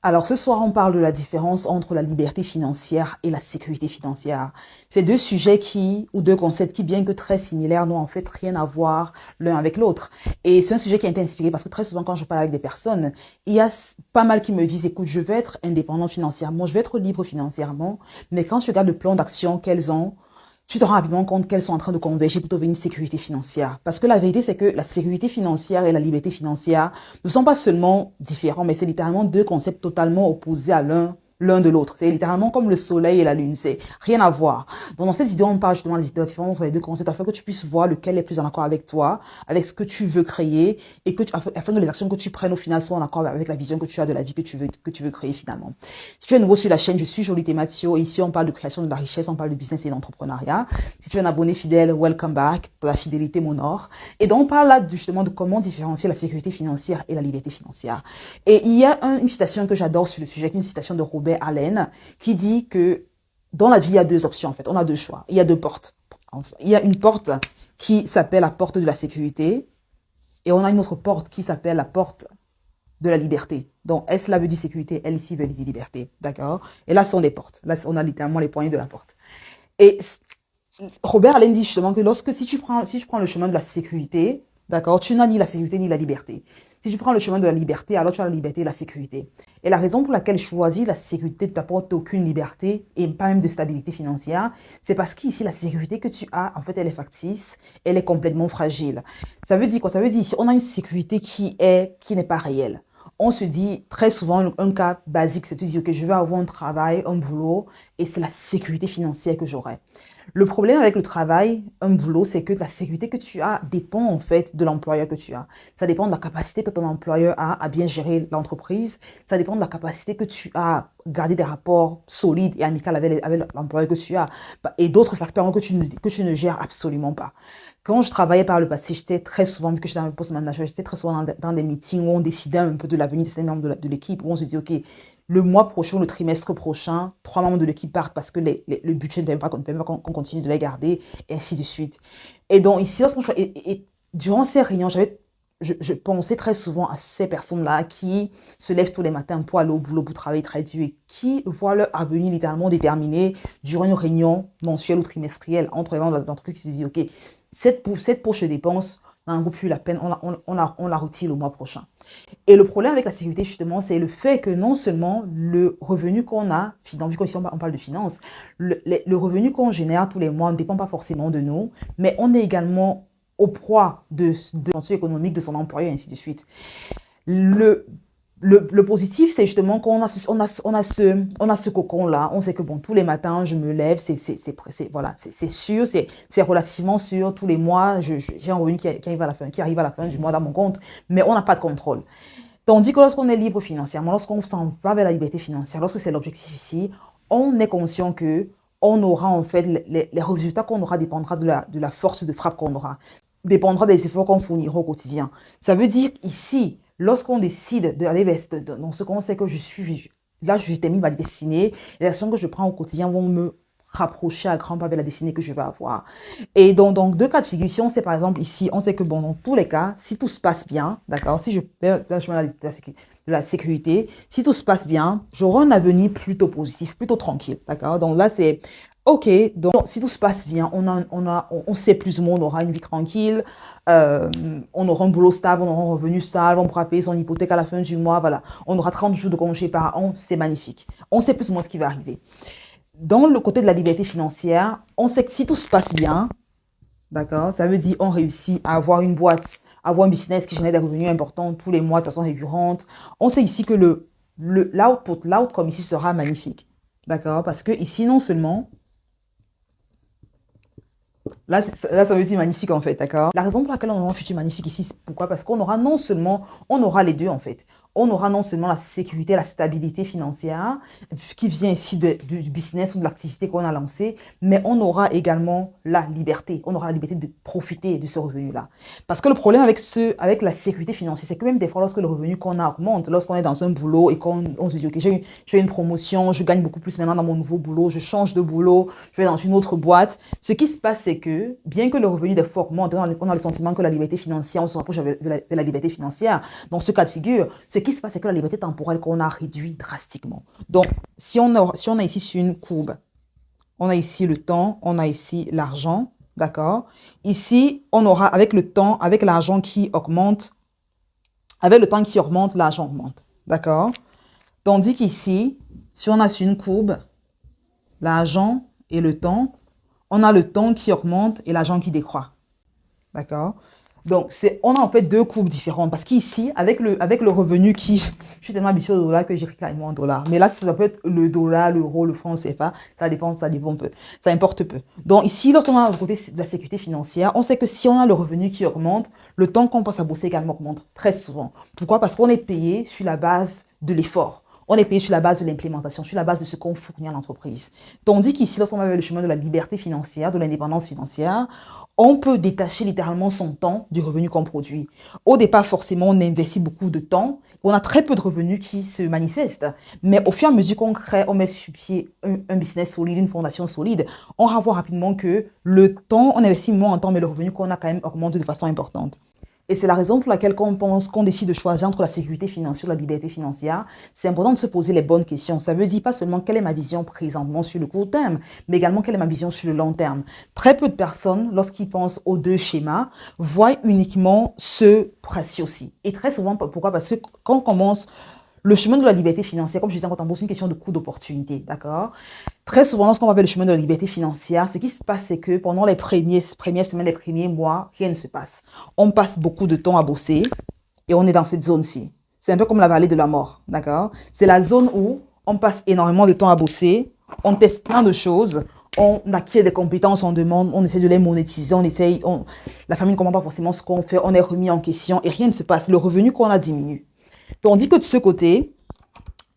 Alors, ce soir, on parle de la différence entre la liberté financière et la sécurité financière. C'est deux sujets ou deux concepts qui, bien que très similaires, n'ont en fait rien à voir l'un avec l'autre. Et c'est un sujet qui a été inspiré parce que très souvent, quand je parle avec des personnes, il y a pas mal qui me disent, écoute, je vais être indépendant financièrement, je vais être libre financièrement, mais quand tu regardes le plan d'action qu'elles ont, tu te rends rapidement compte qu'elles sont en train de converger pour trouver une sécurité financière. Parce que la vérité, c'est que la sécurité financière et la liberté financière ne sont pas seulement différents, mais c'est littéralement deux concepts totalement opposés à l'un de l'autre. C'est littéralement comme le soleil et la lune. C'est rien à voir. Donc, dans cette vidéo, on parle justement des différences entre les deux concepts afin que tu puisses voir lequel est plus en accord avec toi, avec ce que tu veux créer et afin que les actions que tu prennes au final soient en accord avec la vision que tu as de la vie que tu veux créer finalement. Si tu es nouveau sur la chaîne, je suis Jolie Thématio et ici on parle de création de la richesse, on parle de business et d'entrepreneuriat. Si tu es un abonné fidèle, welcome back. La fidélité m'honore. Et donc on parle là justement de comment différencier la sécurité financière et la liberté financière. Et il y a une citation que j'adore sur le sujet, une citation de Robert Allen qui dit que dans la vie, il y a deux options en fait. On a deux choix. Il y a deux portes. Il y a une porte qui s'appelle la porte de la sécurité et on a une autre porte qui s'appelle la porte de la liberté. Donc, S là veut dire sécurité, L ici veut dire liberté. D'accord? Et là, ce sont des portes. Là, on a littéralement les poignées de la porte. Et Robert Allen dit justement que si tu prends le chemin de la sécurité, d'accord, tu n'as ni la sécurité ni la liberté. Si tu prends le chemin de la liberté, alors tu as la liberté et la sécurité. Et la raison pour laquelle je choisis la sécurité ne t'apporte aucune liberté et pas même de stabilité financière, c'est parce qu'ici, la sécurité que tu as, en fait, elle est factice, elle est complètement fragile. Ça veut dire quoi? Ça veut dire ici, on a une sécurité qui n'est pas réelle. On se dit très souvent, un cas basique, c'est de dire que je vais avoir un travail, un boulot, et c'est la sécurité financière que j'aurai. Le problème avec le travail, un boulot, c'est que la sécurité que tu as dépend en fait de l'employeur que tu as. Ça dépend de la capacité que ton employeur a à bien gérer l'entreprise. Ça dépend de la capacité que tu as à garder des rapports solides et amicaux avec l'employeur que tu as. Et d'autres facteurs que tu ne gères absolument pas. Quand je travaillais par le passé, j'étais très souvent, vu que j'étais dans un poste manager, j'étais très souvent dans des meetings où on décidait un peu de l'avenir des membres de l'équipe, où on se dit, OK, le mois prochain, le trimestre prochain, 3 membres de l'équipe partent parce que le budget ne permet pas qu'on continue de les garder, et ainsi de suite. Et donc, ici, durant ces réunions, je pensais très souvent à ces personnes-là qui se lèvent tous les matins pour aller au boulot, pour travailler très dur, et qui voient leur avenir littéralement déterminé durant une réunion mensuelle ou trimestrielle entre les membres de l'entreprise qui se disent, OK, cette poche de dépenses n'en vaut plus la peine, on la retire le mois prochain. Et le problème avec la sécurité, justement, c'est le fait que non seulement le revenu qu'on a, vu qu'ici on parle de finances, le revenu qu'on génère tous les mois ne dépend pas forcément de nous, mais on est également au proie de l'économie économique de son employeur, et ainsi de suite. Le positif, c'est justement qu'on a ce cocon-là. On sait que bon, tous les matins, je me lève, voilà, c'est sûr, c'est relativement sûr. Tous les mois, j'ai un revenu qui arrive à la fin du mois dans mon compte, mais on n'a pas de contrôle. Tandis que lorsqu'on est libre financièrement, lorsqu'on s'en va vers la liberté financière, lorsque c'est l'objectif ici, on est conscient que on aura en fait les résultats qu'on aura dépendra de la force de frappe qu'on aura, dépendra des efforts qu'on fournira au quotidien. Ça veut dire ici, lorsqu'on décide d'aller dans ce qu'on sait que je termine ma destinée, les actions que je prends au quotidien vont me rapprocher à grands pas vers la destinée que je vais avoir. Et dans deux cas de figure, si on sait par exemple ici, on sait que bon, dans tous les cas, si tout se passe bien, d'accord, si je perds le chemin de la sécurité, si tout se passe bien, j'aurai un avenir plutôt positif, plutôt tranquille, d'accord. Donc là, c'est OK, donc si tout se passe bien, on sait plus ou moins, on aura une vie tranquille, on aura un boulot stable, on aura un revenu stable, on pourra payer son hypothèque à la fin du mois, voilà. On aura 30 jours de congé par an, c'est magnifique. On sait plus ou moins ce qui va arriver. Dans le côté de la liberté financière, on sait que si tout se passe bien, d'accord, ça veut dire on réussit à avoir une boîte, avoir un business qui génère des revenus importants tous les mois de façon récurrente. On sait ici que l'outcome ici sera magnifique, d'accord, parce que ici non seulement là, ça veut dire magnifique en fait, d'accord? La raison pour laquelle on aura un futur magnifique ici, c'est pourquoi? Parce qu'on aura on aura les deux en fait. On aura non seulement la sécurité, la stabilité financière qui vient ici du business ou de l'activité qu'on a lancée, mais on aura également la liberté. On aura la liberté de profiter de ce revenu-là. Parce que le problème avec la sécurité financière, c'est que même des fois, lorsque le revenu qu'on a augmente, lorsqu'on est dans un boulot et qu'on se dit, OK, j'ai une promotion, je gagne beaucoup plus maintenant dans mon nouveau boulot, je change de boulot, je vais dans une autre boîte. Ce qui se passe, c'est que, bien que le revenu des fois augmente, on a le sentiment que la liberté financière, on se rapproche de la liberté financière. Dans ce cas de figure, ce qui qui se passe, c'est que la liberté temporelle qu'on a réduit drastiquement. Donc, si on a ici sur une courbe, on a ici le temps, on a ici l'argent, d'accord? Ici, on aura avec le temps, avec l'argent qui augmente, avec le temps qui augmente, l'argent augmente, d'accord? Tandis qu'ici, si on a sur une courbe, l'argent et le temps, on a le temps qui augmente et l'argent qui décroît, d'accord? Donc, on a en fait deux courbes différentes parce qu'ici, avec le revenu qui... Je suis tellement habituée au dollar que j'écris carrément en dollars. Mais là, ça peut être le dollar, l'euro, le franc CFA. Ça dépend un peu. Ça importe peu. Donc ici, lorsqu'on a le côté de la sécurité financière, on sait que si on a le revenu qui augmente, le temps qu'on passe à bosser également augmente très souvent. Pourquoi? Parce qu'on est payé sur la base de l'effort. On est payé sur la base de l'implémentation, sur la base de ce qu'on fournit à l'entreprise. Tandis qu'ici, lorsqu'on va vers le chemin de la liberté financière, de l'indépendance financière, on peut détacher littéralement son temps du revenu qu'on produit. Au départ, forcément, on investit beaucoup de temps. On a très peu de revenus qui se manifestent. Mais au fur et à mesure qu'on crée, on met sur pied un business solide, une fondation solide, on va voir rapidement que le temps, on investit moins en temps, mais le revenu qu'on a quand même augmente de façon importante. Et c'est la raison pour laquelle quand qu'on décide de choisir entre la sécurité financière et la liberté financière, c'est important de se poser les bonnes questions. Ça veut dire pas seulement quelle est ma vision présentement sur le court terme, mais également quelle est ma vision sur le long terme. Très peu de personnes, lorsqu'ils pensent aux deux schémas, voient uniquement ce précis. Et très souvent, pourquoi? Parce que quand on commence le chemin de la liberté financière, comme je disais en tantôt, c'est une question de coût d'opportunité, d'accord? Très souvent, lorsqu'on va vers le chemin de la liberté financière, ce qui se passe, c'est que pendant les premières semaines, les premiers mois, rien ne se passe. On passe beaucoup de temps à bosser et on est dans cette zone-ci. C'est un peu comme la vallée de la mort, d'accord? C'est la zone où on passe énormément de temps à bosser, on teste plein de choses, on acquiert des compétences, on demande, on essaie de les monétiser, la famille ne comprend pas forcément ce qu'on fait, on est remis en question et rien ne se passe. Le revenu qu'on a diminue. Tandis que de ce côté,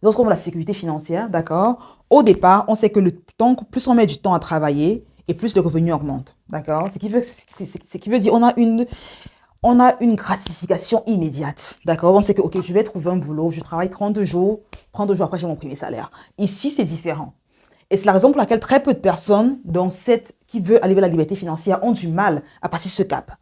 lorsqu'on a la sécurité financière, d'accord, au départ, on sait que le temps, plus on met du temps à travailler, et plus le revenu augmente, d'accord? Ce qui veut dire on a une gratification immédiate, d'accord? On sait que, ok, je vais trouver un boulot, je travaille 30 jours après, j'ai mon premier salaire. Ici, c'est différent. Et c'est la raison pour laquelle très peu de personnes qui veulent aller vers la liberté financière ont du mal à passer ce cap.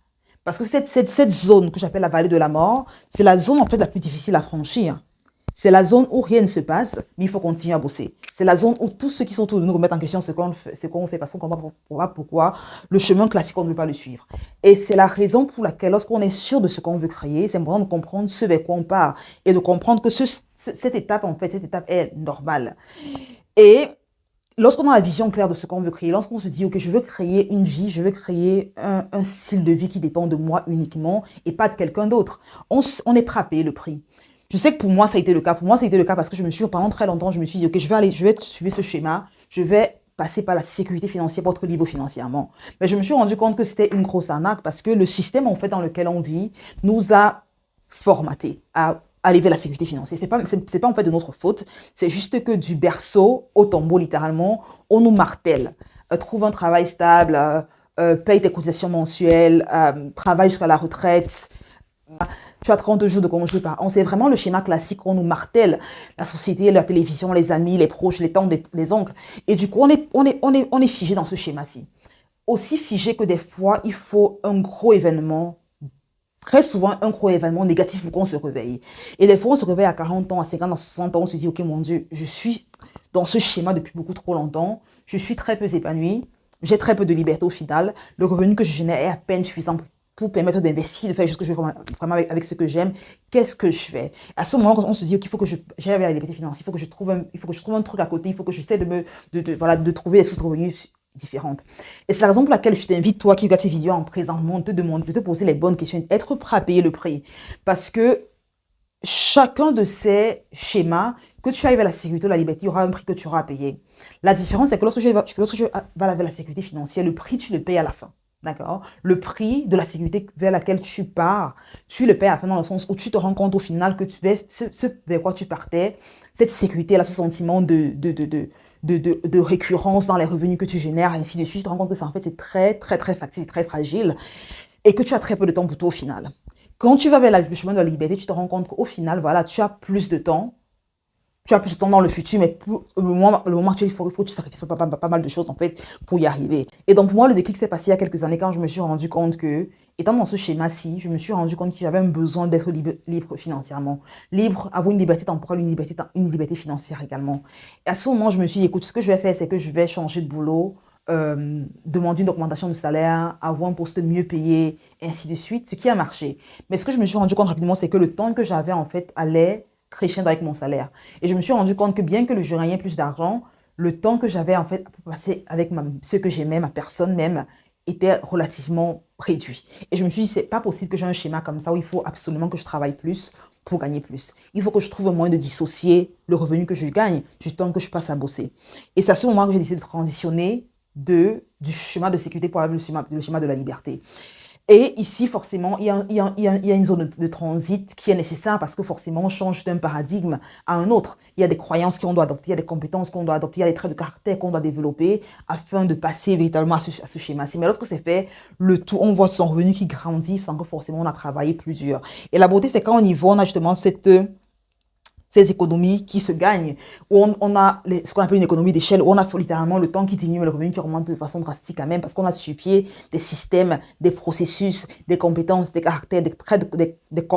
Parce que cette zone que j'appelle la vallée de la mort, c'est la zone en fait la plus difficile à franchir. C'est la zone où rien ne se passe, mais il faut continuer à bosser. C'est la zone où tous ceux qui sont autour de nous remettent en question ce qu'on fait parce qu'on ne comprend pas pourquoi le chemin classique, on ne veut pas le suivre. Et c'est la raison pour laquelle, lorsqu'on est sûr de ce qu'on veut créer, c'est important de comprendre ce vers quoi on part et de comprendre que cette étape, en fait, cette étape est normale. Et lorsqu'on a la vision claire de ce qu'on veut créer, lorsqu'on se dit, ok, je veux créer une vie, je veux créer un style de vie qui dépend de moi uniquement et pas de quelqu'un d'autre, on est prêt à payer le prix. Je sais que pour moi, ça a été le cas. Pour moi, ça a été le cas parce que pendant très longtemps, je me suis dit, ok, je vais suivre ce schéma, je vais passer par la sécurité financière pour être libre financièrement. Mais je me suis rendu compte que c'était une grosse arnaque parce que le système, en fait, dans lequel on vit, nous a formaté à aller vers la sécurité financière. C'est pas en fait de notre faute. C'est juste que du berceau au tombeau, littéralement, on nous martèle. Trouve un travail stable, paye tes cotisations mensuelles, travaille jusqu'à la retraite. Tu as 32 jours de congé par an. C'est vraiment le schéma classique qu'on nous martèle. La société, la télévision, les amis, les proches, les tantes, les oncles. Et du coup, on est figé dans ce schéma-ci. Aussi figé que des fois, il faut un gros événement. Très souvent, un gros événement négatif pour qu'on se réveille. Et des fois, on se réveille à 40 ans, à 50 ans, à 60 ans, on se dit, ok, mon Dieu, je suis dans ce schéma depuis beaucoup trop longtemps. Je suis très peu épanouie. J'ai très peu de liberté au final. Le revenu que je génère est à peine suffisant pour permettre d'investir, de faire les choses que je veux vraiment avec ce que j'aime. Qu'est-ce que je fais? À ce moment, on se dit, ok, il faut que j'aille vers la liberté financière, il faut que je trouve un truc à côté, il faut que j'essaie de trouver des sources de revenus différentes. Et c'est la raison pour laquelle je t'invite, toi qui regardes ces vidéos en présentement, de te poser les bonnes questions, être prêt à payer le prix. Parce que chacun de ces schémas, que tu ailles vers la sécurité ou la liberté, il y aura un prix que tu auras à payer. La différence, c'est que lorsque je vais vers la sécurité financière, le prix, tu le payes à la fin. D'accord? Le prix de la sécurité vers laquelle tu pars, tu le payes à la fin dans le sens où tu te rends compte au final que ce vers quoi tu partais, cette sécurité-là, ce sentiment de récurrence dans les revenus que tu génères, et ainsi de suite, tu te rends compte que ça, en fait, c'est très, très, très facile, très fragile et que tu as très peu de temps pour toi au final. Quand tu vas vers le chemin de la liberté, tu te rends compte qu'au final, voilà, tu as plus de temps. Tu as plus de temps dans le futur, mais le moment actuel, il faut que tu sacrifies pas mal de choses, en fait, pour y arriver. Et donc, pour moi, le déclic s'est passé il y a quelques années quand je me suis rendu compte que, étant dans ce schéma-ci, je me suis rendu compte que j'avais un besoin d'être libre financièrement. Libre, avoir une liberté temporelle, une liberté financière également. Et à ce moment, je me suis dit, écoute, ce que je vais faire, c'est que je vais changer de boulot, demander une augmentation de salaire, avoir un poste mieux payé, et ainsi de suite, ce qui a marché. Mais ce que je me suis rendu compte rapidement, c'est que le temps que j'avais, en fait, allait crescendo avec mon salaire. Et je me suis rendu compte que bien que je gagnais plus d'argent, le temps que j'avais, en fait, pour passer avec ce que j'aimais, ma personne même, était relativement réduit. Et je me suis dit, c'est pas possible que j'ai un schéma comme ça où il faut absolument que je travaille plus pour gagner plus. Il faut que je trouve un moyen de dissocier le revenu que je gagne du temps que je passe à bosser. Et c'est à ce moment que j'ai décidé de transitionner du schéma de sécurité pour le schéma de la liberté. Et ici, forcément, il y a une zone de transit qui est nécessaire parce que forcément, on change d'un paradigme à un autre. Il y a des croyances qu'on doit adopter, il y a des compétences qu'on doit adopter, il y a des traits de caractère qu'on doit développer afin de passer véritablement à ce schéma-ci. Mais lorsque c'est fait, le tout, on voit son revenu qui grandit sans que forcément on a travaillé plus dur. Et la beauté, c'est quand on y voit, on a justement ces économies qui se gagnent, où on a ce qu'on appelle une économie d'échelle, où on a littéralement le temps qui diminue, le revenu qui augmente de façon drastique quand même, parce qu'on a sur pied des systèmes, des processus, des compétences, des caractères, des traits,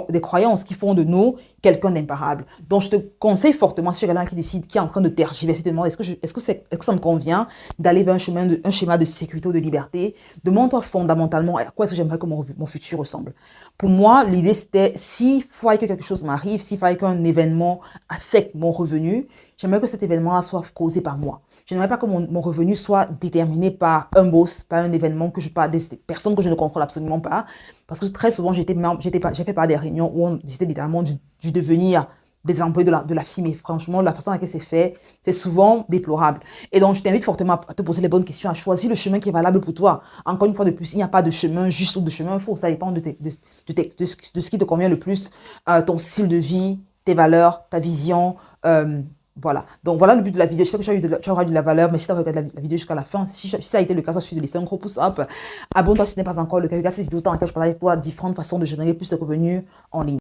des croyances qui font de nous quelqu'un d'imparable. Donc je te conseille fortement, sur quelqu'un qui décide, qui est en train de tergiverser, te demande est-ce que ça me convient d'aller vers un schéma de sécurité ou de liberté? Demande-toi fondamentalement à quoi est-ce que j'aimerais que mon futur ressemble. Pour moi, l'idée c'était, s'il fallait que quelque chose m'arrive, s'il fallait qu'un événement affecte mon revenu, j'aimerais que cet événement-là soit causé par moi. Je n'aimerais pas que mon revenu soit déterminé par un boss, par un événement par des personnes que je ne contrôle absolument pas. Parce que très souvent, j'ai fait part des réunions où on disait littéralement du devenir des employés de la firme. Et franchement, la façon à laquelle c'est fait, c'est souvent déplorable. Et donc, je t'invite fortement à te poser les bonnes questions, à choisir le chemin qui est valable pour toi. Encore une fois de plus, il n'y a pas de chemin juste ou de chemin faux. Ça dépend de ce qui te convient le plus, ton style de vie, tes valeurs, ta vision. Voilà. Donc, voilà le but de la vidéo. J'espère que tu auras eu de la valeur. Mais si tu as regardé la vidéo jusqu'à la fin, si ça a été le cas, je suis de laisser un gros pouce up. Abonne-toi si ce n'est pas encore le cas. Regarde cette vidéo dans laquelle je parle avec toi différentes façons de générer plus de revenus en ligne.